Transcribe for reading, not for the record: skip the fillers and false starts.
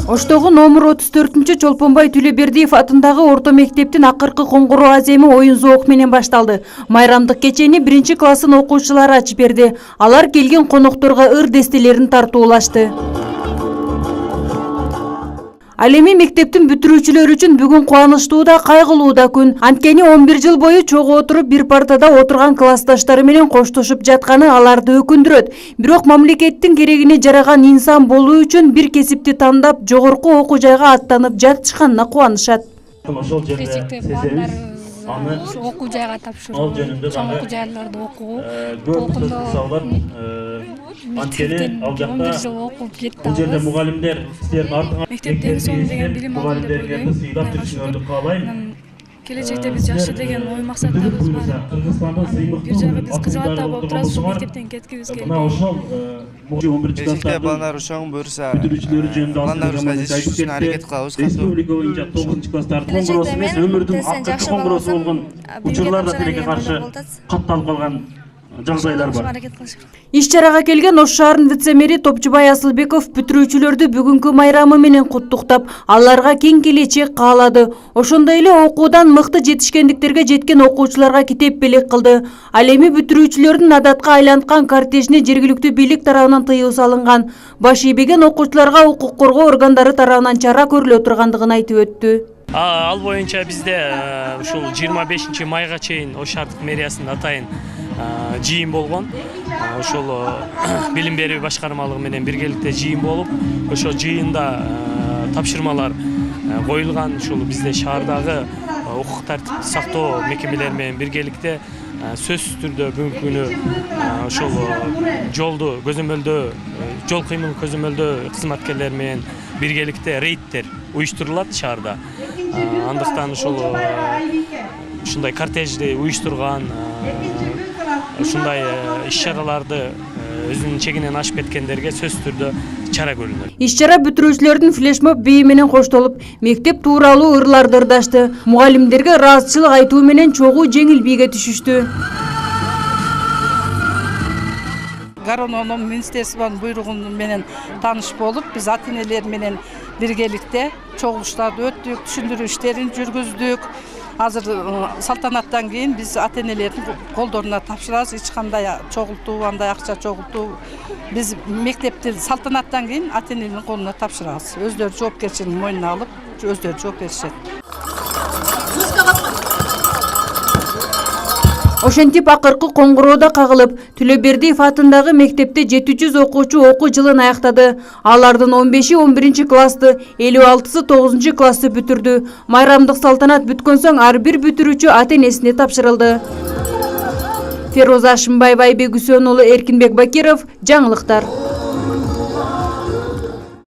Оштогу номер 34-Чолпонбай Түлөбердиев атындагы орто мектептин акыркы коңгуроо аземи оюн зоок менен башталды. Майрамдык кечени 1-классын окуучулары ачып берди. Алар келген конокторго ыр дестелерин тартуулашты. Ал эми мектептин бүтүрүүчүлөр үчүн бүгүн кубанычтуу да, кайгылуу да күн. Анткени 11 жыл бою чогуу отуруп бир партада отурган классташтары менен коштошуп жатканы аларды өкүндүрөт. Бирок мамлекеттин керегине жараган инсан болуу үчүн бир кесипти тандап, жогорку окуу жайга аттанып жатышканына кубанышат. Ошол жерде окуу жайга тапшыруу, чоң окуу жайларда окуу, анткени ал жакта окуп кетти. Бул жерде мугалимдер сиздердин артыңа Мектептеги соң деген билим алуу деп ойлойм. Келечекте биз жакшы деген ой максаттарыбыз бар. Бир жагы биз кызматта болуп турабыз, ушул мектептен кеткибиз келди. Мына ошол 11 класста балдар ошоң буюрса бүтүрүүчүлөрү жөнүндө балдарыбызга жетиш үчүн аракет кылабыз. Республика боюнча 9-класстардын коңгуроосу эмес, өмүрдүн акыркы коңгуроосу болгон учурларда тилекке каршы катталып калган жагдайлар бар. Иш-чарага келген Ош шаарынын вице-мэри Топчубай Асылбеков бүтүрүүчүлөрдү бүгүнкү майрамы менен куттуктап, аларга кең келечек каалады. Ошондой эле окуудан мыкты жетишкендиктерге жеткен окуучуларга китеп белек кылды. Ал эми бүтүрүүчүлөрдүн адатка айланткан кортежине жергиликтүү бийлик тарабынан тыюу салынган. Баш ийбеген окуучуларга укук коргоо органдары тарабынан чара көрүлө тургандыгын айтып өттү. Ал боюнча бизде ушул 25 майга чейин Ош шаардык мэриясынын атайын жыйын болгон. Ошол билим берүү башкармалыгы менен биргеликте жыйын болуп, ошол жыйында тапшырмалар коюлган. Ушул бизде шаардагы укук тартипти сактоо мекемелери менен биргеликте сөзсүз түрдө бүгүнкү күнү ошол жолду көзөмөлдөө, жол кыймылын көзөмөлдөө кызматкерлери менен биргеликте рейдтер уюштурулат шаарда. Андыктан ушундай кортежди уюштурган, ушундай иш-чараларды өзүнүн чегинен ашып кеткендерге сөзсүз түрдө чара көрүлөт. Иш-чара бүтүрүүчүлөрдүн флешмоб бии менен коштолуп, мектеп тууралуу ырларды ырдашты. Мугалимдерге ыраазычылык айтуу менен чогуу жеңил бийге түшүштү. Гарононун министерствонун буйругу менен тааныш болуп, биз ата-энелер менен биргеликте чогулуштарды өттүк, түшүндүрүү иштерин жүргүздүк. Азыр салтанаттан кийин биз ата-энелердин колдоруна тапшырабыз. Эч кандай чогултуу, андай акча чогултуу биз мектепти салтанаттан кийин ата-энелердин колуна тапшырабыз. Өздөрү жоопкерчилигин мойнуна алып, өздөрү жооп беришет. Ошентип акыркы коңгуроо да кагылып, Түлөбердиев атындагы мектепте 700 окуучу окуу жылын аяктады. Алардын 15-и 11-классты, 56-сы 9-классты бүтүрдү. Майрамдык салтанат бүткөн соң ар бир бүтүрүүчү ата-энесине тапшырылды. Фероза Ашымбаева, Айбек Үсөнұлы, Эркинбек Бакиров, жаңылыктар.